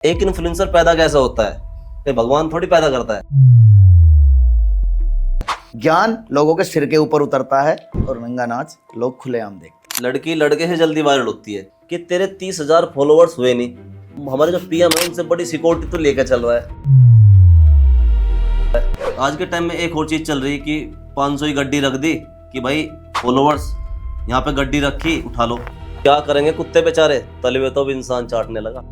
एक इन्फ्लुएंसर पैदा कैसे होता है? ये भगवान थोड़ी पैदा करता है। ज्ञान लोगों के सिर के ऊपर उतरता है और नंगा नाच लोग खुलेआम देखते लड़की लड़के से जल्दी वायरल होती है कि तेरे 30,000 फॉलोअर्स हुए नहीं, हमारे जो पीएम है उनसे बड़ी सिक्योरिटी तो लेकर चल रहा है। आज के टाइम में एक और चीज चल रही है कि 500 की गड्डी रख दी कि भाई फॉलोअर्स यहाँ पे गड्डी रखी, उठा लो। क्या करेंगे कुत्ते बेचारे, तले हुए तो भी इंसान चाटने लगा।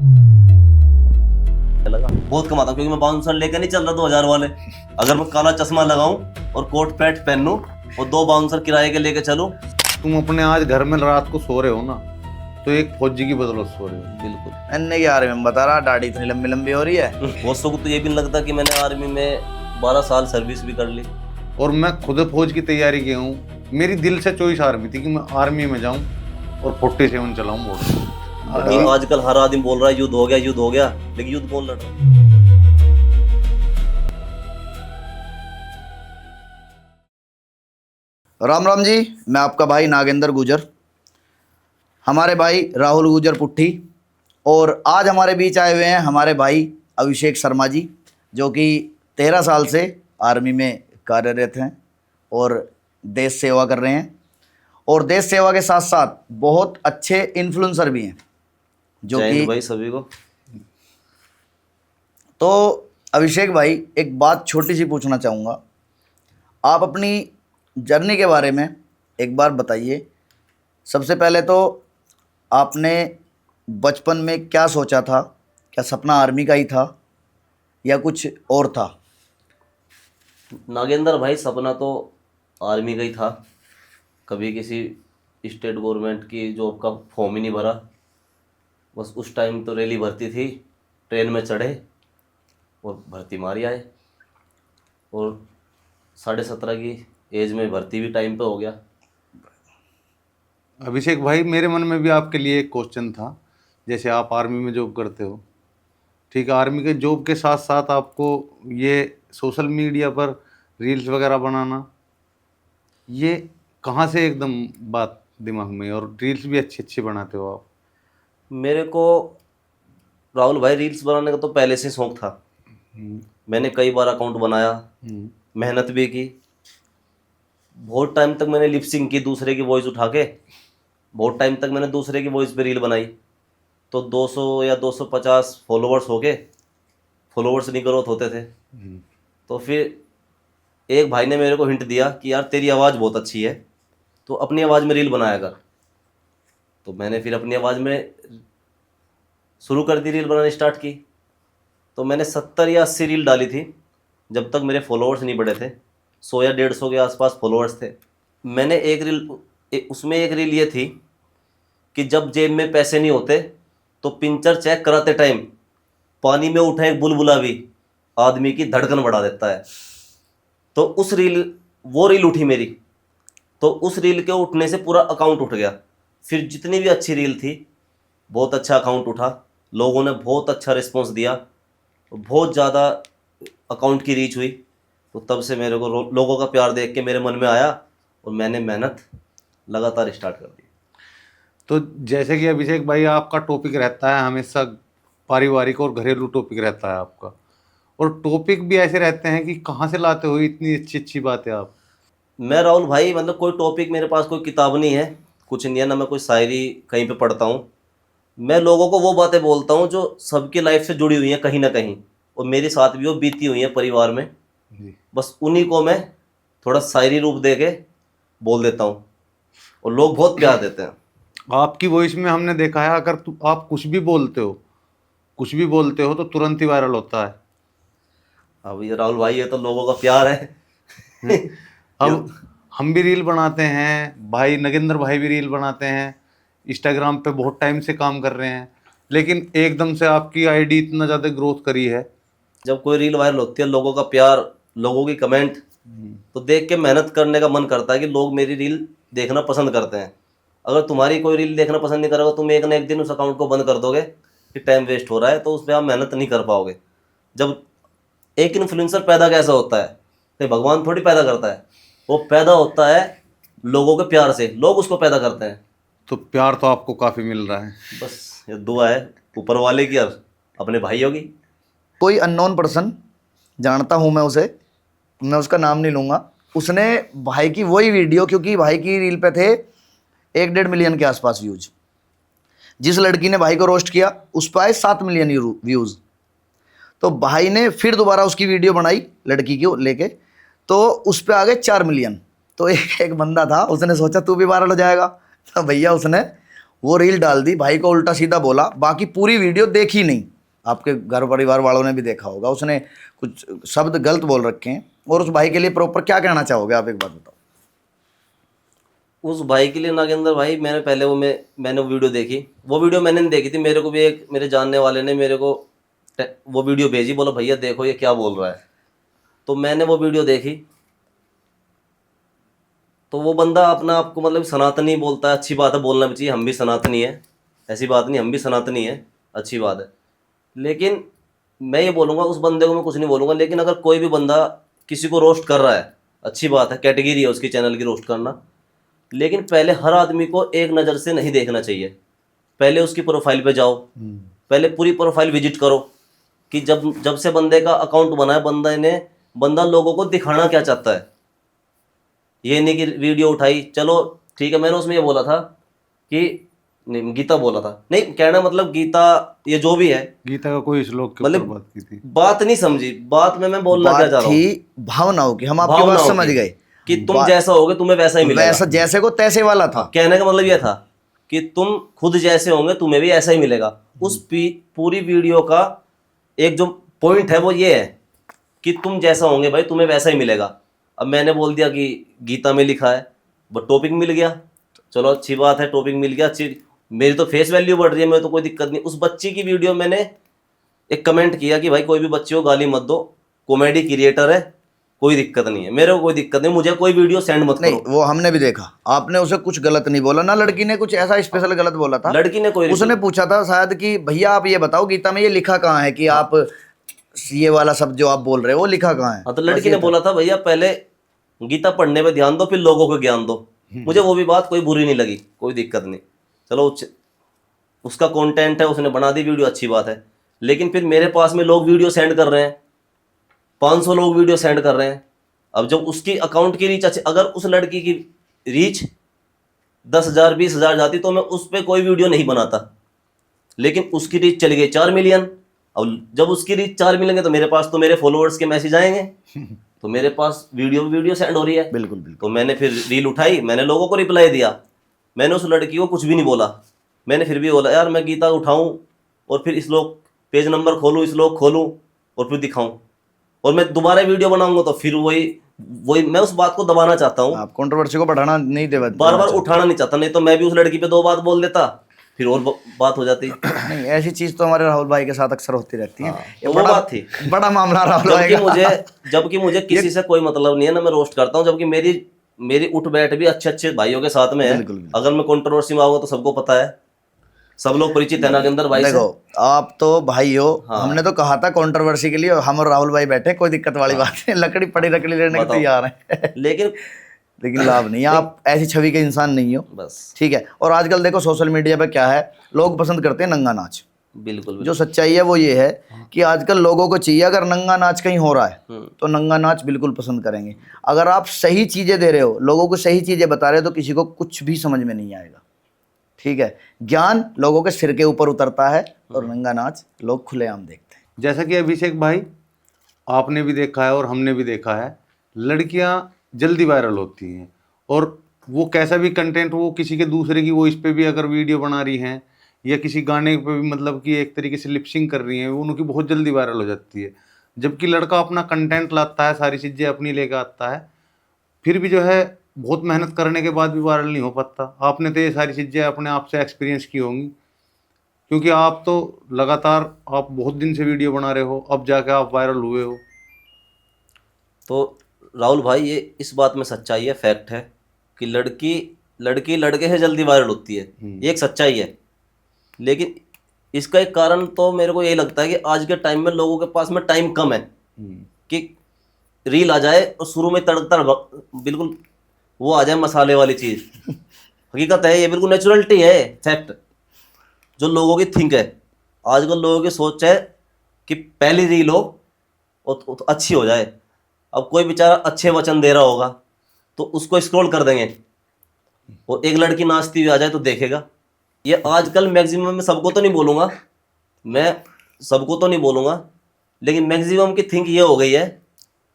बहुत कमाता हूँ क्योंकि मैं बाउंसर लेकर नहीं चल रहा 2000 वाले। अगर मैं काला चश्मा लगाऊं और कोट पैंट पहनूं और 2 बाउंसर किराए के लेके चलूं। तुम अपने आज घर में रात को सो रहे हो ना, तो एक फौजी की बदौलत सो रहे हो। बिल्कुल। मैंने क्या आर्मी में बता रहा, दाढ़ी इतनी लंबी लंबी हो रही है। दोस्तों को तो ये भी नहीं लगता कि मैंने आर्मी में 12 साल सर्विस भी कर ली। और मैं खुद फौज की तैयारी किया हूँ। मेरी दिल से चॉइस आर्मी थी कि मैं आर्मी में जाऊँ और 47 चलाऊँ मोटर। लेकिन आजकल हर आदमी बोल रहा है युद्ध हो गया, युद्ध हो गया, लेकिन युद्ध कौन लड़ रहा है? राम राम जी, मैं आपका भाई नागेंद्र गुजर, हमारे भाई राहुल गुजर पुट्ठी, और आज हमारे बीच आए हुए हैं हमारे भाई अभिषेक शर्मा जी, जो कि 13 साल से आर्मी में कार्यरत हैं और देश सेवा कर रहे हैं, और देश सेवा के साथ साथ बहुत अच्छे इन्फ्लुएंसर भी हैं, जो जय हिंद कि भाई सभी को। तो अभिषेक भाई, एक बात छोटी सी पूछना चाहूँगा। आप अपनी जर्नी के बारे में एक बार बताइए। सबसे पहले तो आपने बचपन में क्या सोचा था? क्या सपना आर्मी का ही था या कुछ और था? नागेंद्र भाई, सपना तो आर्मी का ही था। कभी किसी स्टेट गवर्नमेंट की जॉब का फॉर्म ही नहीं भरा। बस उस टाइम तो रैली भर्ती थी, ट्रेन में चढ़े और भर्ती मारी आए, और 17.5 की एज में भर्ती भी टाइम पे हो गया। अभिषेक भाई, मेरे मन में भी आपके लिए एक क्वेश्चन था। जैसे आप आर्मी में जॉब करते हो, ठीक है, आर्मी के जॉब के साथ साथ आपको ये सोशल मीडिया पर रील्स वगैरह बनाना, ये कहाँ से एकदम बात दिमाग में? और रील्स भी अच्छी अच्छी बनाते हो आप। मेरे को राहुल भाई रील्स बनाने का तो पहले से शौक था। मैंने कई बार अकाउंट बनाया, मेहनत भी की। बहुत टाइम तक मैंने लिपसिंग की, दूसरे की वॉइस उठा के। बहुत टाइम तक मैंने दूसरे की वॉइस पे रील बनाई। तो 200 या 250 फॉलोअर्स हो गए, फॉलोअर्स नहीं ग्रोथ होते थे। तो फिर एक भाई ने मेरे को हिंट दिया कि यार तेरी आवाज़ बहुत अच्छी है, तो अपनी आवाज़ में रील बनाया कर। तो मैंने फिर अपनी आवाज़ में शुरू कर दी, रील बनानी स्टार्ट की। तो मैंने 70 या 80 रील डाली थी जब तक मेरे फॉलोअर्स नहीं बढ़े थे। 100 या 150 के आसपास फॉलोअर्स थे। मैंने उसमें एक रील ये थी कि जब जेब में पैसे नहीं होते तो पिंचर चेक कराते टाइम पानी में उठा एक बुलबुला भी आदमी की धड़कन बढ़ा देता है। तो वो रील उठी मेरी। तो उस रील के उठने से पूरा अकाउंट उठ गया। फिर जितनी भी अच्छी रील थी, बहुत अच्छा अकाउंट उठा, लोगों ने बहुत अच्छा रिस्पॉन्स दिया, बहुत ज़्यादा अकाउंट की रीच हुई। तो तब से मेरे को लोगों का प्यार देख के मेरे मन में आया और मैंने मेहनत लगातार स्टार्ट कर दी। तो जैसे कि अभिषेक भाई, आपका टॉपिक रहता है हमेशा पारिवारिक और घरेलू टॉपिक रहता है आपका, और टॉपिक भी ऐसे रहते हैं कि कहाँ से लाते हो इतनी अच्छी अच्छी बातें आप। मैं राहुल भाई, मतलब कोई टॉपिक मेरे पास कोई किताब नहीं है, कुछ नहीं है, ना मैं कोई शायरी कहीं पे पढ़ता हूँ। मैं लोगों को वो बातें बोलता हूँ जो सबकी लाइफ से जुड़ी हुई हैं कहीं ना कहीं, और मेरे साथ भी वो बीती हुई हैं परिवार में। बस उन्हीं को मैं थोड़ा शायरी रूप दे के बोल देता हूँ और लोग बहुत प्यार देते हैं। आपकी वॉइस में हमने देखा है, अगर आप कुछ भी बोलते हो तो तुरंत ही वायरल होता है। अब ये राहुल भाई, ये तो लोगों का प्यार है। अब हम भी रील बनाते हैं, भाई नगेंद्र भाई भी रील बनाते हैं, इंस्टाग्राम पे बहुत टाइम से काम कर रहे हैं, लेकिन एकदम से आपकी आईडी इतना ज़्यादा ग्रोथ करी है। जब कोई रील वायरल होती है, लोगों का प्यार, लोगों की कमेंट, तो देख के मेहनत करने का मन करता है कि लोग मेरी रील देखना पसंद करते हैं। अगर तुम्हारी कोई रील देखना पसंद नहीं करेगा, तुम एक ना एक दिन उस अकाउंट को बंद कर दोगे कि टाइम वेस्ट हो रहा है, तो उस पर आप मेहनत नहीं कर पाओगे। जब एक इन्फ्लुएंसर पैदा कैसे होता है? तो भगवान थोड़ी पैदा करता है, वो पैदा होता है लोगों के प्यार से, लोग उसको पैदा करते हैं। तो प्यार तो आपको काफ़ी मिल रहा है। बस ये दुआ है ऊपर वाले की। यार अपने भाई होगी। कोई अननोन पर्सन, जानता हूँ मैं उसे, मैं उसका नाम नहीं लूँगा, उसने भाई की वही वीडियो, क्योंकि भाई की रील पे थे 1-1.5 मिलियन के आसपास व्यूज, जिस लड़की ने भाई को रोस्ट किया उस पर आए 7 मिलियन व्यूज। तो भाई ने फिर दोबारा उसकी वीडियो बनाई लड़की को लेके, तो उस पर आ गए 4 मिलियन। तो एक बंदा था, उसने सोचा तू भी वायरल हो जाएगा, तो भैया उसने वो रील डाल दी, भाई को उल्टा सीधा बोला, बाकी पूरी वीडियो देखी नहीं। आपके घर परिवार वालों ने भी देखा होगा, उसने कुछ शब्द गलत बोल रखे हैं। और उस भाई के लिए प्रॉपर क्या कहना चाहोगे आप, एक बात बताओ। उस भाई के लिए नागेंद्र भाई, मैंने पहले मैंने वो वीडियो देखी। वो वीडियो मैंने नहीं देखी थी, मेरे को भी एक मेरे जानने वाले ने मेरे को वो वीडियो भेजी, बोला भैया देखो ये क्या बोल रहा है। तो मैंने वो वीडियो देखी, तो वो बंदा अपना आपको मतलब सनातनी बोलता है, अच्छी बात है, बोलना भी चाहिए, हम भी सनातनी है, ऐसी बात नहीं, हम भी सनातनी है, अच्छी बात है। लेकिन मैं ये बोलूँगा, उस बंदे को मैं कुछ नहीं बोलूँगा, लेकिन अगर कोई भी बंदा किसी को रोस्ट कर रहा है, अच्छी बात है, कैटेगरी है उसकी चैनल की रोस्ट करना, लेकिन पहले हर आदमी को एक नज़र से नहीं देखना चाहिए। पहले उसकी प्रोफाइल पे जाओ, पहले पूरी प्रोफाइल विजिट करो कि जब से बंदे का अकाउंट बना है, बंदा लोगों को दिखाना क्या चाहता है। ये नहीं कि वीडियो उठाई, चलो ठीक है, मैंने उसमें ये बोला था कि नहीं, गीता बोला था, नहीं कहना मतलब गीता, ये जो भी है, गीता का कोई श्लोक के मतलब ऊपर बात की थी। बात नहीं समझी, बात में मैं बोलना क्या बात चाह रहा हूँ, थी भावनाओं की, हम आपकी बात भावनाओं समझ की, गए कि तुम जैसा होगे तुम्हें वैसा ही मिलेगा। वैसा जैसे को तैसे वाला था। कहने का मतलब ये था कि तुम खुद जैसे होंगे तुम्हें भी ऐसा ही मिलेगा। उस पूरी वीडियो का एक जो पॉइंट है वो ये है कि तुम जैसा होंगे भाई तुम्हें वैसा ही मिलेगा। अब मैंने बोल दिया कि गीता में लिखा है, वो टॉपिक मिल गया, चलो अच्छी बात है, टॉपिक मिल गया, अच्छी, मेरी तो फेस वैल्यू बढ़ रही है, मेरे तो कोई दिक्कत नहीं। उस बच्ची की वीडियो मैंने एक कमेंट किया कि भाई कोई भी बच्चे को गाली मत दो, कॉमेडी क्रिएटर है, कोई दिक्कत नहीं है, मेरे को कोई दिक्कत नहीं, मुझे कोई वीडियो सेंड मत नहीं, करो। वो हमने भी देखा, आपने उसे कुछ गलत नहीं बोला ना, लड़की ने कुछ ऐसा स्पेशल गलत बोला था। लड़की ने कोई उसने पूछा था शायद कि भैया आप ये बताओ गीता में ये लिखा कहाँ है कि आप ये वाला शब्द जो आप बोल रहे हो वो लिखा कहाँ है। हाँ, तो लड़की ने बोला था भैया पहले गीता पढ़ने पे ध्यान दो, फिर लोगों को ज्ञान दो। मुझे वो भी बात कोई बुरी नहीं लगी, कोई दिक्कत नहीं, चलो उसका कंटेंट है, उसने बना दी वीडियो, अच्छी बात है। लेकिन फिर मेरे पास में लोग वीडियो सेंड कर रहे हैं, 500 लोग वीडियो सेंड कर रहे हैं। अब जब उसकी अकाउंट की रीच अच्छी, अगर उस लड़की की रीच 10,000 20,000 जाती तो मैं उस पर कोई वीडियो नहीं बनाता, लेकिन उसकी रीच चली गई 4 मिलियन। अब जब उसकी रीच 4 मिलेंगे तो मेरे पास तो मेरे फॉलोअर्स के मैसेज आएंगे, तो मेरे पास वीडियो सेंड हो रही है। बिल्कुल बिल्कुल। तो मैंने फिर रील उठाई, मैंने लोगों को रिप्लाई दिया, मैंने उस लड़की को कुछ भी नहीं बोला, मैंने फिर भी बोला यार मैं गीता उठाऊं और फिर श्लोक पेज नंबर खोलूं, श्लोक खोलूं और फिर दिखाऊं, और मैं दोबारा वीडियो बनाऊंगा तो फिर वही मैं उस बात को दबाना चाहता हूँ, आप कंट्रोवर्सी को बढ़ाना नहीं दे बार बार उठाना नहीं चाहता, नहीं तो मैं भी उस लड़की पे 2 बात बोल देता, फिर और बात हो जाती। नहीं, ऐसी चीज तो हमारे राहुल भाई के साथ अक्सर होती रहती है। ये तो वो बात थी, बड़ा मामला राहुल भाई का। जबकि मुझे किसी से कोई मतलब नहीं है ना, मैं रोस्ट करता हूँ, जबकि मेरी उठ बैठ भी अच्छे अच्छे भाइयों के साथ में है। अगर मैं कंट्रोवर्सी में आऊंगा तो सबको पता है, सब लोग परिचित है नागेंद्र भाई से। देखो आप तो भाई हो, हमने तो कहा था कंट्रोवर्सी के लिए हम और राहुल भाई बैठे, कोई दिक्कत वाली बात नहीं, लकड़ी पड़ी लकड़ी लेने के तैयार है। लेकिन लाभ नहीं, आप ऐसी छवि के इंसान नहीं हो बस, ठीक है। और आजकल देखो सोशल मीडिया पे क्या है, लोग पसंद करते हैं नंगा नाच। बिल्कुल जो सच्चाई है वो ये है कि आजकल लोगों को चाहिए, अगर नंगा नाच कहीं हो रहा है तो नंगा नाच बिल्कुल पसंद करेंगे। अगर आप सही चीजें दे रहे हो, लोगों को सही चीजें बता रहे हो, तो किसी को कुछ भी समझ में नहीं आएगा, ठीक है। ज्ञान लोगों के सिर के ऊपर उतरता है और नंगा नाच लोग खुलेआम देखते हैं। जैसा कि अभिषेक भाई आपने भी देखा है और हमने भी देखा है, लड़कियां जल्दी वायरल होती हैं, और वो कैसा भी कंटेंट, वो किसी के दूसरे की वॉइस पे भी अगर वीडियो बना रही हैं या किसी गाने पे भी मतलब कि एक तरीके से लिपसिंग कर रही हैं, वो उनकी बहुत जल्दी वायरल हो जाती है। जबकि लड़का अपना कंटेंट लाता है, सारी चीज़ें अपनी लेकर आता है, फिर भी जो है बहुत मेहनत करने के बाद भी वायरल नहीं हो पाता। आपने तो ये सारी चीज़ें अपने आप से एक्सपीरियंस की होंगी, क्योंकि आप तो लगातार आप बहुत दिन से वीडियो बना रहे हो, अब जाके आप वायरल हुए हो। तो राहुल भाई ये इस बात में सच्चाई है, फैक्ट है कि लड़की लड़के से जल्दी वायरल होती है, ये एक सच्चाई है। लेकिन इसका एक कारण तो मेरे को यही लगता है कि आज के टाइम में लोगों के पास में टाइम कम है कि रील आ जाए और शुरू में तड़कता बिल्कुल वो आ जाए मसाले वाली चीज़। हकीकत है, ये बिल्कुल नेचुरलिटी है, फैक्ट जो लोगों की थिंक है आजकल लोगों की सोच है कि पहली रील हो और तो अच्छी हो जाए। अब कोई बेचारा अच्छे वचन दे रहा होगा तो उसको स्क्रॉल कर देंगे, और एक लड़की नाचती हुई आ जाए तो देखेगा। ये आजकल मैक्सिमम, में सबको तो नहीं बोलूँगा, मैं सबको तो नहीं बोलूँगा, लेकिन मैक्सिमम की थिंक ये हो गई है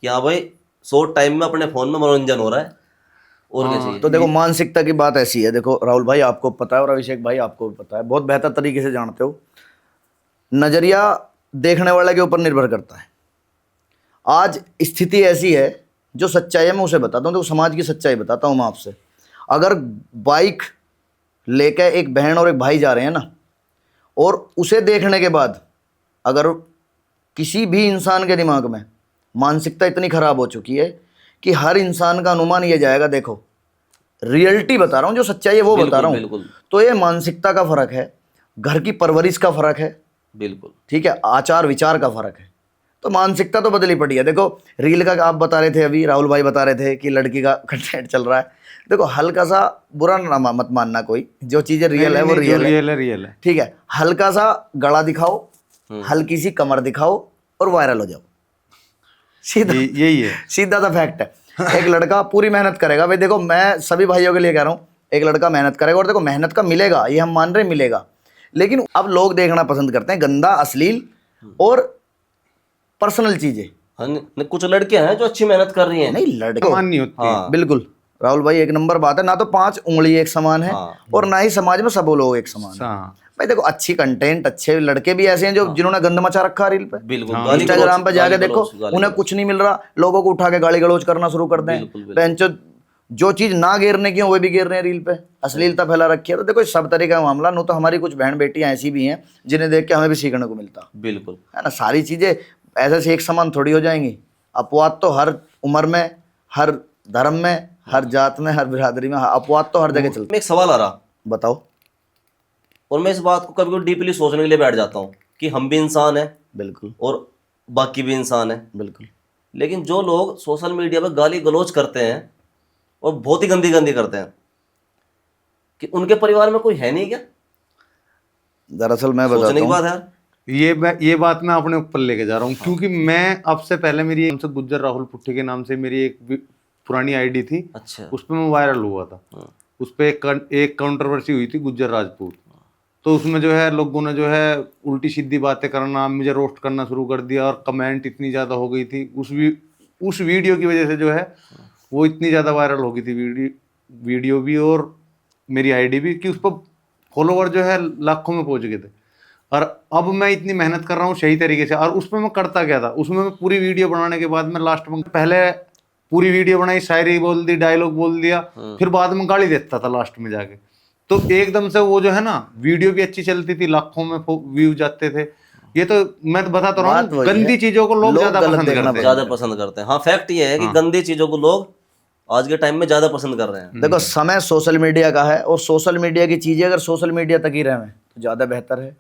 कि हाँ भाई शॉर्ट टाइम में अपने फ़ोन में मनोरंजन हो रहा है, और क्या चाहिए। तो देखो मानसिकता की बात ऐसी है, देखो राहुल भाई आपको पता है और अभिषेक भाई आपको भी पता है, बहुत बेहतर तरीके से जानते हो, नजरिया देखने वाले के ऊपर निर्भर करता है। आज स्थिति ऐसी है, जो सच्चाई है मैं उसे बताता हूँ, तो समाज की सच्चाई बताता हूँ मैं आपसे। अगर बाइक लेकर एक बहन और एक भाई जा रहे हैं ना, और उसे देखने के बाद अगर किसी भी इंसान के दिमाग में मानसिकता इतनी खराब हो चुकी है कि हर इंसान का अनुमान ये जाएगा, देखो रियलिटी बता रहा हूँ, जो सच्चाई है वो बता रहा हूँ, बिल्कुल तो ये मानसिकता का फर्क है, घर की परवरिश का फर्क है, बिल्कुल। ठीक है, आचार विचार का फर्क है। तो मानसिकता तो बदली पड़ी है। देखो रील का आप बता रहे थे, अभी राहुल भाई बता रहे थे कि लड़की का कंटेंट चल रहा है। देखो हल्का सा बुरा ना मत मानना, कोई जो चीजें रियल है वो रियल है, रियल है। ठीक है, हल्का सा गला दिखाओ, हल्की सी कमर दिखाओ और वायरल हो जाओ, सीधा यही है, सीधा सा फैक्ट है। एक लड़का पूरी मेहनत करेगा, भाई देखो मैं सभी भाइयों के लिए कह रहा हूँ, एक लड़का मेहनत करेगा और देखो मेहनत का मिलेगा, ये हम मान रहे हैं मिलेगा, लेकिन अब लोग देखना पसंद करते हैं गंदा, अश्लील और पर्सनल चीजें। हाँ, कुछ लड़कियां हैं जो अच्छी मेहनत कर रही हैं। नहीं लड़के मान नहीं होती। हाँ बिल्कुल राहुल भाई एक नंबर बात है, ना तो 5 उंगली एक समान है हाँ। और ना ही समाज में सब लोग एक समान है। हाँ। भाई देखो अच्छी कंटेंट, अच्छे लड़के भी ऐसे हैं जो जिन्होंने गंद मचा रखा है रील पे, बिल्कुल। इंस्टाग्राम पे जाके देखो, उन्हें कुछ नहीं मिल रहा, लोगों को उठा के गाली गलौज करना शुरू कर दें, बेंचो जो चीज ना गिरने की हो वो भी गिर रहे हैं रील पे, अश्लीलता फैला रखी है। तो देखो सब तरीके का मामला, नो तो हमारी कुछ बहन बेटियां ऐसी भी हैं जिन्हें देख के हमें भी सीखने को मिलता बिल्कुल है ना। सारी चीजें ऐसे से एक समान थोड़ी हो जाएंगी। अपवाद तो हर उम्र में, हर धर्म में, हर जात में, हर बिरादरी में अपवाद तो हर जगह चलते। मैं एक सवाल आ रहा, बताओ। और मैं इस बात को कभी कभी डीपली सोचने के लिए बैठ जाता हूँ कि हम भी इंसान हैं बिल्कुल और बाकी भी इंसान हैं, बिल्कुल। लेकिन जो लोग सोशल मीडिया पर गाली गलौज करते हैं और बहुत ही गंदी गंदी करते हैं, कि उनके परिवार में कोई है नहीं क्या? दरअसल मैं सोचने बताता की हूँ, बात है यार। ये बात मैं अपने ऊपर लेके जा रहा हूँ, क्योंकि मैं अब से पहले मेरी नाम से गुज्जर राहुल पुट्ठी के नाम से मेरी एक पुरानी आईडी थी, अच्छा। उस पर मैं वायरल हुआ था। उस पर एक कंट्रोवर्सी हुई थी गुज्जर राजपूत, तो उसमें जो है लोगों ने जो है उल्टी सीधी बातें करना, मुझे रोस्ट करना शुरू कर दिया, और कमेंट इतनी ज़्यादा हो गई थी उस वीडियो की वजह से, जो है वो इतनी ज़्यादा वायरल हो गई थी वीडियो भी और मेरी आईडी भी, कि उस पर फॉलोवर जो है लाखों में पहुंच गए थे। और अब मैं इतनी मेहनत कर रहा हूँ सही तरीके से, और उसमें मैं करता क्या था, उसमें मैं पूरी वीडियो बनाने के बाद में लास्ट में पहले पूरी वीडियो बनाई, शायरी बोल दी, डायलॉग बोल दिया, फिर बाद में गाली देता था लास्ट में जाके। तो एकदम से वो जो है ना वीडियो भी अच्छी चलती थी, लाखों में व्यू जाते थे। ये तो मैं तो बताता रहा हूँ, गंदी चीजों को लोग ज्यादा पसंद करते हैं। ज्यादा पसंद करते हैं। हाँ, फैक्ट ये है कि गंदी चीजों को लोग आज के टाइम में ज्यादा पसंद कर रहे हैं। देखो समय सोशल मीडिया का है, और सोशल मीडिया की चीजें अगर सोशल मीडिया तक ही रहें तो ज्यादा बेहतर है।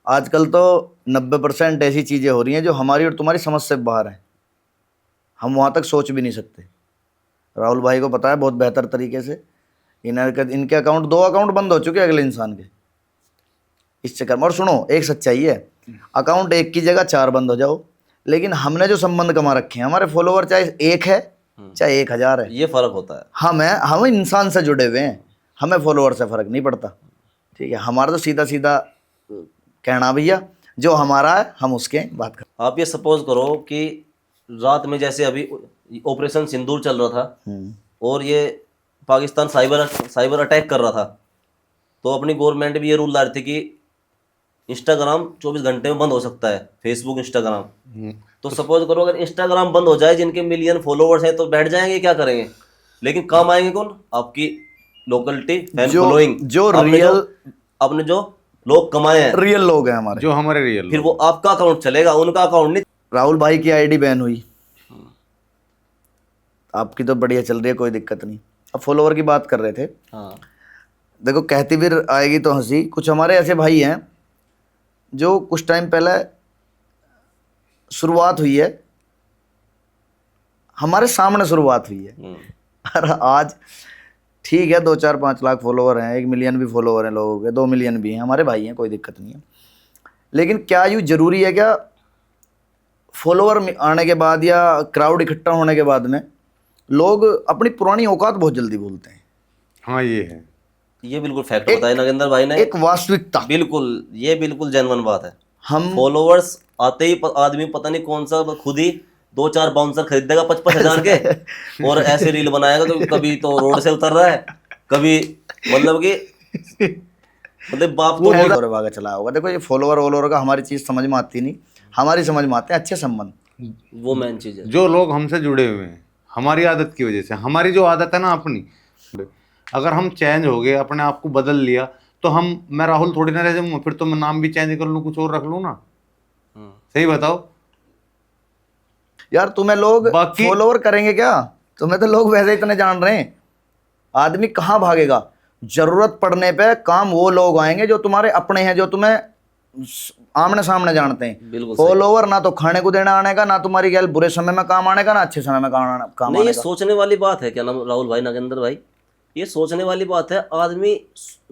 आजकल तो 90% ऐसी चीजें हो रही हैं जो हमारी और तुम्हारी समझ से बाहर हैं, हम वहां तक सोच भी नहीं सकते। राहुल भाई को पता है बहुत बेहतर तरीके से, इनके अकाउंट 2 अकाउंट बंद हो चुके हैं अगले इंसान के इस चक्कर में। और सुनो एक सच्चाई है, अकाउंट एक की जगह 4 बंद हो जाओ, लेकिन हमने जो संबंध कमा रखे हैं, हमारे फॉलोवर चाहे 1 है चाहे 1000 है, ये फर्क होता है। हम इंसान से जुड़े हुए हैं, हमें फॉलोवर से फर्क नहीं पड़ता, ठीक है। हमारा तो सीधा सीधा कहना भैया जो हमारा है हम उसके बात कर। आप ये सपोज करो कि रात में जैसे अभी ऑपरेशन सिंदूर चल रहा था और ये पाकिस्तान साइबर अटैक कर रहा था, तो अपनी गवर्नमेंट भी ये रूल ला रही थी कि इंस्टाग्राम 24 घंटे में बंद हो सकता है, फेसबुक इंस्टाग्राम। तो सपोज करो अगर इंस्टाग्राम बंद हो जाए, जिनके मिलियन फॉलोवर्स हैं तो बैठ जाएंगे, क्या करेंगे? लेकिन काम आएंगे कौन? आपकी लोकलिटी, फैन फॉलोइंग, जो रियल अपने जो लोग कमाए हैं, रियल लोग हैं हमारे, जो हमारे रियल, फिर वो आपका अकाउंट चलेगा, उनका अकाउंट नहीं। राहुल भाई की आईडी बैन हुई, आपकी तो बढ़िया चल रही है, कोई दिक्कत नहीं। अब फॉलोवर की बात कर रहे थे। हाँ, देखो कहती भी आएगी तो हंसी। कुछ हमारे ऐसे भाई हैं जो कुछ टाइम पहले शुरुआत हुई है, हमारे सामने शुरुआत हुई है, और आज ठीक है 2, 4, 5 लाख फॉलोवर हैं, 1 मिलियन भी फॉलोवर हैं लोगों के, 2 मिलियन भी हैं, हमारे भाई हैं, कोई दिक्कत नहीं है। लेकिन क्या यूँ जरूरी है क्या फॉलोअर आने के बाद या क्राउड इकट्ठा होने के बाद में लोग अपनी पुरानी औकात बहुत जल्दी भूलते हैं? हाँ ये है। ये बिल्कुल फैक्ट बताया नागेंद्र भाई ने, एक वास्तविकता। बिल्कुल, ये बिल्कुल जेन्युइन बात है। हम फॉलोवर्स आते ही आदमी पता नहीं कौन सा खुद ही 2-4 बाउंसर खरीद देगा 55,000 के और ऐसे रील बनाएगा, तो कभी तो रोड से उतर रहा है, कभी मतलब कि मतलब बाप तो होगा। और भागा चला होगा। देखो ये फॉलोअर वॉलोअर का हमारी चीज समझ में आती नहीं, हमारी समझ में आते हैं अच्छे संबंध। वो मेन चीज है। जो लोग हमसे जुड़े हुए हैं हमारी आदत की वजह से, हमारी जो आदत है ना अपनी, अगर हम चेंज हो गए, अपने आप को बदल लिया, तो मैं राहुल थोड़ी ना रह जाऊंगा, फिर तो मैं नाम भी चेंज कर लूँ, कुछ और रख लूँ ना। सही बताओ यार तुम्हें लोग बाकी फॉलोअर करेंगे क्या? तुम्हें तो लोग वैसे इतने जान रहे हैं। आदमी कहाँ भागेगा? जरूरत पड़ने पे काम वो लोग आएंगे जो तुम्हारे अपने हैं, जो तुम्हें आमने सामने जानते हैं। बिल्कुल सही। फॉलोअर ना तो खाने को देने आने का, ना तुम्हारी गैल बुरे समय में काम आने का, ना अच्छे समय में काम नहीं, आने ये का। सोचने वाली बात है, क्या नाम राहुल भाई, नागेंद्र भाई, ये सोचने वाली बात है। आदमी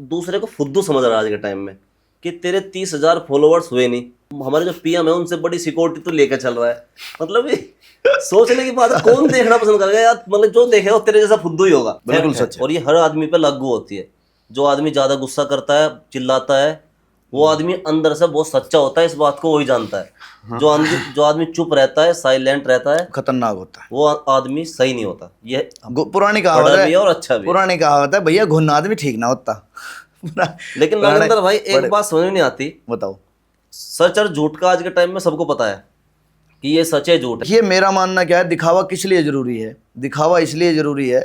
दूसरे को फुद्दू समझ रहा है आज के टाइम में, कि तेरे 30,000 फॉलोवर्स हुए नहीं, हमारे जो पीएम है उनसे बड़ी सिक्योरिटी तो लेकर चल रहा है। मतलब ये सोचने की बात है। कौन देखना पसंद करेगा यार? मतलब जो देखेगा वो तेरे जैसा फुद्दू ही होगा। बिल्कुल Fact है। सच है। और ये हर आदमी पे लागू होती है। जो आदमी ज्यादा गुस्सा करता है, चिल्लाता है, वो आदमी अंदर से बहुत सच्चा होता है, इस बात को वही जानता है। जो आदमी चुप रहता है, साइलेंट रहता है, खतरनाक होता है, वो आदमी सही नहीं होता। ये पुरानी कहावत बड़ा भी है है। और अच्छा भी है। पुरानी कहावत है भैया, घुन आदमी ठीक ना होता। लेकिन नागेंद्र भाई एक बात समझ में नहीं आती, बताओ। सच और झूठ का आज के टाइम में सबको पता है कि ये सच है झूठ है। ये मेरा मानना क्या है, दिखावा किस लिए जरूरी है? दिखावा इसलिए जरूरी है,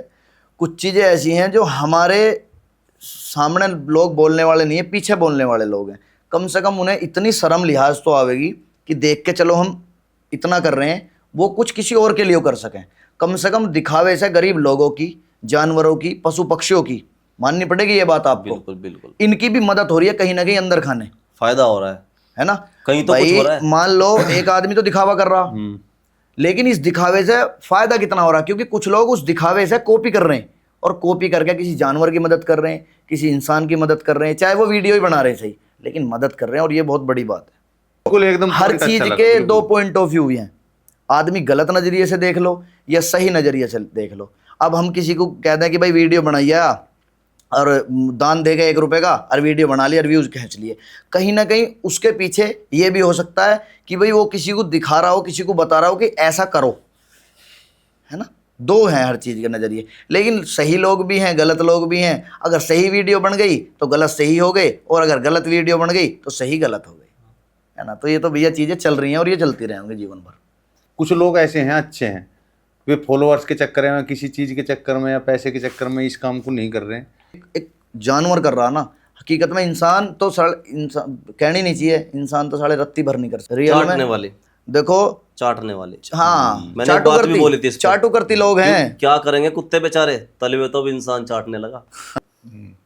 कुछ चीजें ऐसी हैं जो हमारे सामने लोग बोलने वाले नहीं है, पीछे बोलने वाले लोग हैं। कम से कम उन्हें इतनी शर्म लिहाज तो आवेगी कि देख के चलो हम इतना कर रहे हैं, वो कुछ किसी और के लिए कर सकें। कम से कम दिखावे से गरीब लोगों की, जानवरों की, पशु पक्षियों की माननी पड़ेगी ये बात आपको। बिल्कुल बिल्कुल, इनकी भी मदद हो रही है कहीं ना कहीं अंदर खाने, फायदा हो रहा है ना? कहीं तो कुछ हो रहा है। मान लो एक आदमी तो दिखावा कर रहा, लेकिन इस दिखावे से फायदा कितना हो रहा है? क्योंकि कुछ लोग उस दिखावे से कॉपी कर रहे हैं, और कॉपी करके किसी जानवर की मदद कर रहे हैं, किसी इंसान की मदद कर रहे हैं, चाहे वो वीडियो ही बना रहे हैं, सही, लेकिन मदद कर रहे हैं। और ये बहुत बड़ी बात है। बिल्कुल एकदम हर point चीज अच्छा लगा, के बिल्कुल। दो पॉइंट ऑफ व्यू हैं। आदमी गलत नजरिए से देख लो या सही नजरिए से देख लो। अब हम किसी को कहते हैं कि भाई वीडियो बनाइए और दान देगा 1 रुपए का, और वीडियो बना लिया और व्यूज खींच लिए, कहीं ना कहीं उसके पीछे ये भी हो सकता है कि भाई वो किसी को दिखा रहा हो, किसी को बता रहा हो कि ऐसा करो, है ना? दो हैं हर चीज के नजरिए। लेकिन सही लोग भी हैं, गलत लोग भी हैं। अगर सही वीडियो बन गई तो गलत सही हो गए, और अगर गलत वीडियो बन गई तो सही गलत हो गई, है ना? तो ये तो भैया चीजें चल रही हैं और ये चलती रहेंगी जीवन भर। कुछ लोग ऐसे हैं अच्छे हैं, वे फॉलोअर्स के चक्कर में, किसी चीज के चक्कर में या पैसे के चक्कर में इस काम को नहीं कर रहे हैं। एक जानवर कर रहा ना, हकीकत में इंसान तो इंसान कहनी नहीं चाहिए, इंसान तो साढ़े रत्ती भर नहीं कर सकते रियल चाटने में। वाले, देखो चाटने वाले। हाँ, मैंने एक बात भी बोली थी इस पे। चाटू करती लोग हैं। क्या करेंगे कुत्ते बेचारे, तले हुए तो भी इंसान चाटने लगा।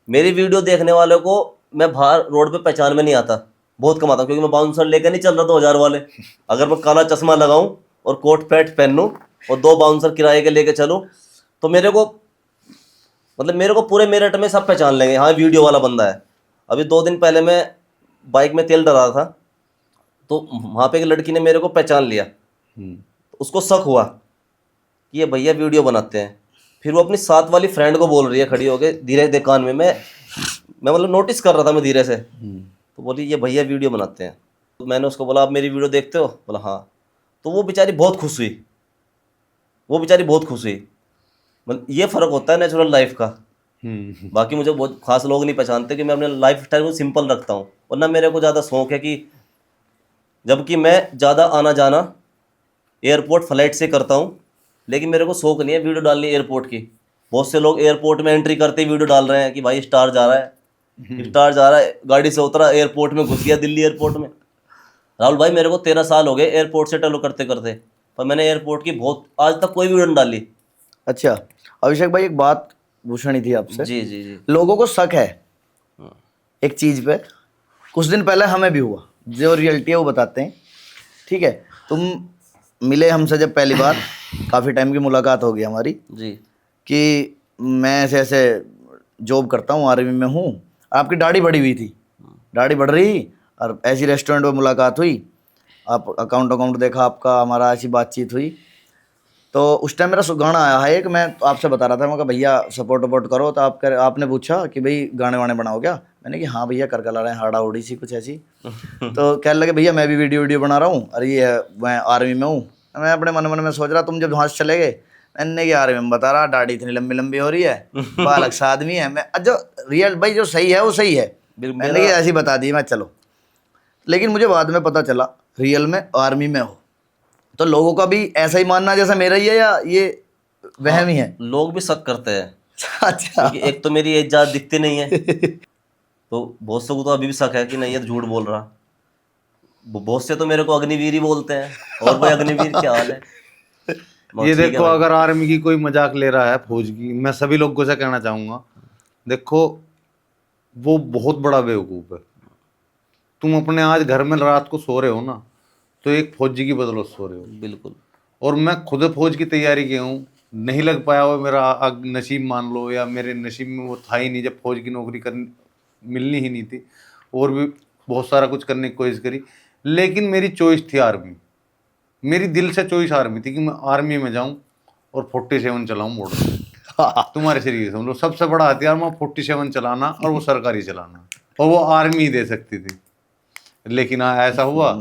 मेरी वीडियो देखने वालों को मैं बाहर रोड पे पहचान में नहीं आता, बहुत कमाता हूँ, क्योंकि मैं बाउंसर लेकर नहीं चल रहा 2,000 वाले। अगर मैं काला चश्मा लगाऊं और कोट पैंट पहनूं और 2 बाउंसर किराए के लेके चलूं, तो मेरे को पूरे मेरठ में सब पहचान लेंगे, हाँ वीडियो वाला बंदा है। अभी 2 दिन पहले मैं बाइक में तेल डला था, तो वहाँ पे एक लड़की ने मेरे को पहचान लिया। उसको शक हुआ कि ये भैया वीडियो बनाते हैं। फिर वो अपनी साथ वाली फ्रेंड को बोल रही है खड़ी होके धीरे धीरे कान में, मैं मतलब नोटिस कर रहा था मैं धीरे से, तो बोली ये भैया वीडियो बनाते हैं। तो मैंने उसको बोला आप मेरी वीडियो देखते हो? बोला हाँ। तो वो बेचारी बहुत खुश हुई, मतलब ये फ़र्क होता है नेचुरल लाइफ का। बाकी मुझे बहुत खास लोग नहीं पहचानते कि मैं अपने लाइफ स्टाइल को सिंपल रखता हूँ, वरना मेरे को ज़्यादा शौक है कि जबकि मैं ज़्यादा आना जाना एयरपोर्ट फ्लाइट से करता हूँ, लेकिन मेरे को शौक नहीं है वीडियो डालनी एयरपोर्ट की। बहुत से लोग एयरपोर्ट में एंट्री करते ही वीडियो डाल रहे हैं कि भाई स्टार जा रहा है, गाड़ी से उतरा एयरपोर्ट में घुस गया, दिल्ली एयरपोर्ट में। राहुल भाई मेरे को 13 साल हो गए एयरपोर्ट से टलो करते करते, पर मैंने एयरपोर्ट की आज तक कोई वीडियो नहीं डाली। अच्छा अभिषेक भाई, एक बात पूछनी थी आपसे। जी जी जी। लोगों को शक है एक चीज पे, कुछ दिन पहले हमें भी हुआ, जो रियलिटी है वो बताते हैं, ठीक है? तुम मिले हमसे जब पहली बार, काफ़ी टाइम की मुलाकात हो गई हमारी जी, कि मैं ऐसे ऐसे जॉब करता हूँ, आर्मी में हूँ। आपकी दाढ़ी बढ़ी हुई थी, दाढ़ी बढ़ रही, और ऐसी रेस्टोरेंट में मुलाकात हुई, आप अकाउंट देखा आपका, हमारा ऐसी बातचीत हुई। तो उस टाइम मेरा गाना आया है एक, मैं तो आपसे बता रहा था, मैं कहा भैया सपोर्ट वपोर्ट करो, तो आपने पूछा कि भाई गाने वाने बनाओ क्या, मैंने कि हाँ भैया कर ला रहे हैं, हाड़ा उड़ी सी कुछ ऐसी। तो कहने लगे भैया मैं भी वीडियो बना रहा हूँ, अरे ये मैं आर्मी में हूँ। मैं अपने मन में सोच रहा, तुम जब वहाँ से चले गए, मैंने कि आर्मी में बता रहा, दाढ़ी इतनी लंबी लंबी हो रही है, बालक सा आदमी है। मैं जो रियल भाई जो सही है वो सही है, मैंने कि ऐसी बता दी मैं, चलो। लेकिन मुझे बाद में पता चला रियल में आर्मी में हो। तो लोगों का भी ऐसा ही मानना जैसा मेरा ही है, या ये वहम ही है? लोग भी शक करते हैं अच्छा। क्योंकि एक तो मेरी एज ज़्यादा दिखती नहीं है, तो बहुत से को तो अभी भी शक है कि नहीं ये तो झूठ बोल रहा। बहुत से तो मेरे को अग्निवीर ही बोलते हैं, और भाई अग्निवीर क्या हाल है। ये देखो, अगर आर्मी की कोई मजाक ले रहा है फौज की, मैं सभी लोगों से कहना चाहूंगा, देखो वो बहुत बड़ा बेवकूफ़ है। तुम अपने आज घर में रात को सो रहे हो ना, तो एक फौजी की बदौलत सो रहे हो। बिल्कुल। और मैं खुद फौज की तैयारी किया हूँ, नहीं लग पाया वो मेरा नसीब मान लो, या मेरे नसीब में वो था ही नहीं, जब फौज की नौकरी करनी मिलनी ही नहीं थी। और भी बहुत सारा कुछ करने की कोशिश करी, लेकिन मेरी चॉइस थी आर्मी। मेरी दिल से चॉइस आर्मी थी कि मैं आर्मी में जाऊं और 47 चलाऊं बॉर्डर। तुम्हारे शरीर समझ लो, सबसे बड़ा हथियार मैं 47 चलाना, और वो सरकारी चलाना, और वो आर्मी ही दे सकती थी। लेकिन ऐसा हुआ,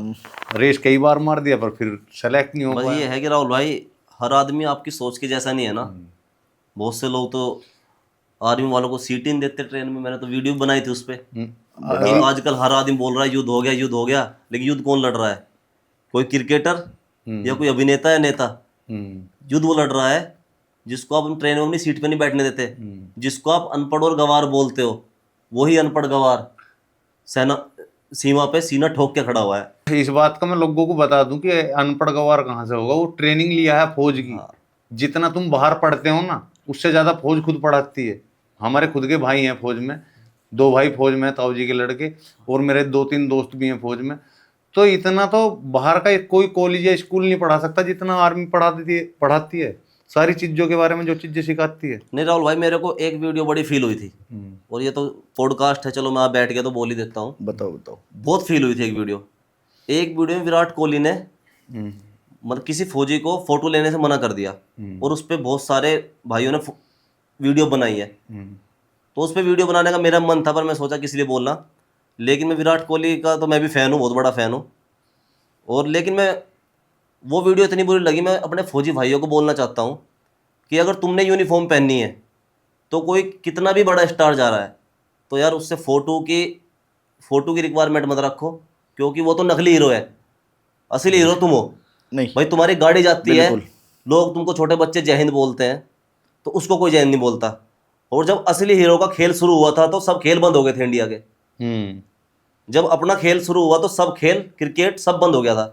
रेस कई बार मार दिया, पर फिर सेलेक्ट नहीं हो बस पाया। ये है कि राहुल भाई, हर आदमी आपकी सोच के जैसा नहीं है ना। बहुत से लोग तो आर्मी वालों को सीट ही नहीं देते ट्रेन में। मैंने तो वीडियो बनाई थी उस पर कि आजकल हर आदमी बोल रहा है युद्ध हो गया, युद्ध हो गया, लेकिन युद्ध कौन लड़ रहा है? कोई क्रिकेटर या कोई अभिनेता या नेता? युद्ध वो लड़ रहा है जिसको आप ट्रेन में अपनी सीट पे नहीं बैठने देते, जिसको आप अनपढ़ और गवार बोलते हो, वही अनपढ़ गवार सेना सीमा पे सीना ठोक के खड़ा हुआ है। इस बात का मैं लोगों को बता दूं कि अनपढ़ गवार कहाँ से होगा, वो ट्रेनिंग लिया है फौज की। जितना तुम बाहर पढ़ते हो ना, उससे ज्यादा फौज खुद पढ़ाती है। हमारे खुद के भाई हैं फौज में, 2 भाई फौज में, ताऊ जी के लड़के, और मेरे 2-3 दोस्त भी हैं फौज में। तो इतना तो बाहर का कोई कॉलेज या स्कूल नहीं पढ़ा सकता जितना आर्मी पढ़ाती है सारी चीजों के बारे में, जो चीजें सिखाती है। नहीं राहुल भाई, मेरे को एक वीडियो बड़ी फील हुई थी, और ये तो पॉडकास्ट है, चलो मैं आप बैठ के तो बोल ही देता हूँ। बताओ। बहुत फील हुई थी एक वीडियो में विराट कोहली ने मतलब किसी फौजी को फोटो लेने से मना कर दिया, और उस पर बहुत सारे भाइयों ने वीडियो बनाई है। तो उस पर वीडियो बनाने का मेरा मन था, पर मैं सोचा किस लिए बोलना। लेकिन मैं विराट कोहली का तो मैं भी फ़ैन हूँ, बहुत बड़ा फ़ैन हूँ। और लेकिन मैं वो वीडियो इतनी बुरी लगी, मैं अपने फौजी भाइयों को बोलना चाहता हूँ कि अगर तुमने यूनिफॉर्म पहननी है, तो कोई कितना भी बड़ा स्टार जा रहा है, तो यार उससे फ़ोटो की रिक्वायरमेंट मत रखो, क्योंकि वो तो नकली हीरो है, असली हीरो तुम हो। नहीं भाई तुम्हारी गाड़ी जाती है, बिल्कुल। लोग तुमको छोटे बच्चे जय हिंद बोलते हैं, तो उसको कोई जय हिंद नहीं बोलता। और जब असली हीरो का खेल शुरू हुआ था, तो सब खेल बंद हो गए थे इंडिया के। जब अपना खेल शुरू हुआ तो सब खेल, क्रिकेट सब बंद हो गया था।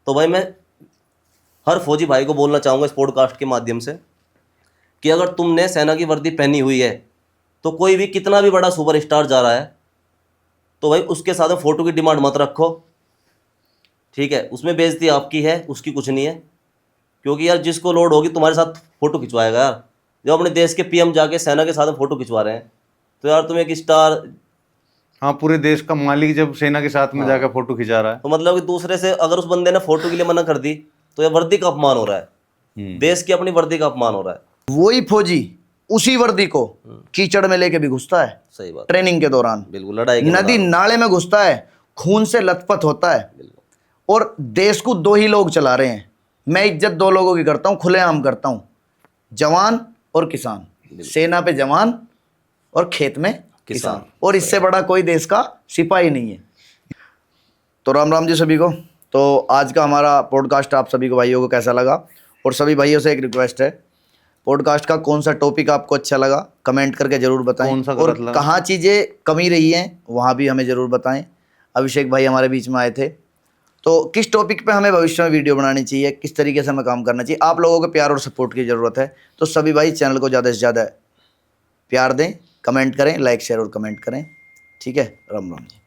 तो भाई मैं हर फौजी भाई को बोलना चाहूँगा इस पॉडकास्ट के माध्यम से कि अगर तुमने सेना की वर्दी पहनी हुई है, तो कोई भी कितना भी बड़ा सुपरस्टार जा रहा है, तो भाई उसके साथ फ़ोटो की डिमांड मत रखो, ठीक है? उसमें बेइज्जती आपकी है, उसकी कुछ नहीं है। क्योंकि यार जिसको लोड होगी तुम्हारे साथ फ़ोटो खिंचवाएगा यार। जब अपने देश के पीएम जाके सेना के साथ फ़ोटो खिंचवा रहे हैं, तो यार तुम एक स्टार, हाँ, पूरे देश का मालिक जब सेना के साथ में जाकर फोटो खिंचा रहा है, तो मतलब कि दूसरे से अगर उस बंदे ने फोटो के लिए मना कर दी, तो ये वर्दी का अपमान हो रहा है, देश की अपनी वर्दी का अपमान हो रहा है। वही फौजी उसी वर्दी को कीचड़ में लेके भी घुसता है, सही बात, ट्रेनिंग के दौरान बिल्कुल लड़ाई के नदी नाले में घुसता है, खून से लथपथ होता है। और देश को 2 ही लोग चला रहे हैं। मैं इज्जत 2 लोगों की करता हूं, खुलेआम करता हूं, जवान और किसान। सेना पे जवान और खेत में किसान, और इससे बड़ा कोई देश का सिपाही नहीं है। तो राम राम जी सभी को। तो आज का हमारा पॉडकास्ट आप सभी को भाइयों को कैसा लगा, और सभी भाइयों से एक रिक्वेस्ट है, पॉडकास्ट का कौन सा टॉपिक आपको अच्छा लगा कमेंट करके जरूर बताएं, और कहाँ चीज़ें कमी रही हैं वहाँ भी हमें ज़रूर बताएं। अभिषेक भाई हमारे बीच में आए थे, तो किस टॉपिक पे हमें भविष्य में वीडियो बनानी चाहिए, किस तरीके से हमें काम करना चाहिए, आप लोगों के प्यार और सपोर्ट की ज़रूरत है। तो सभी भाई चैनल को ज़्यादा से ज़्यादा प्यार दें, कमेंट करें, लाइक शेयर और कमेंट करें। ठीक है, राम राम जी।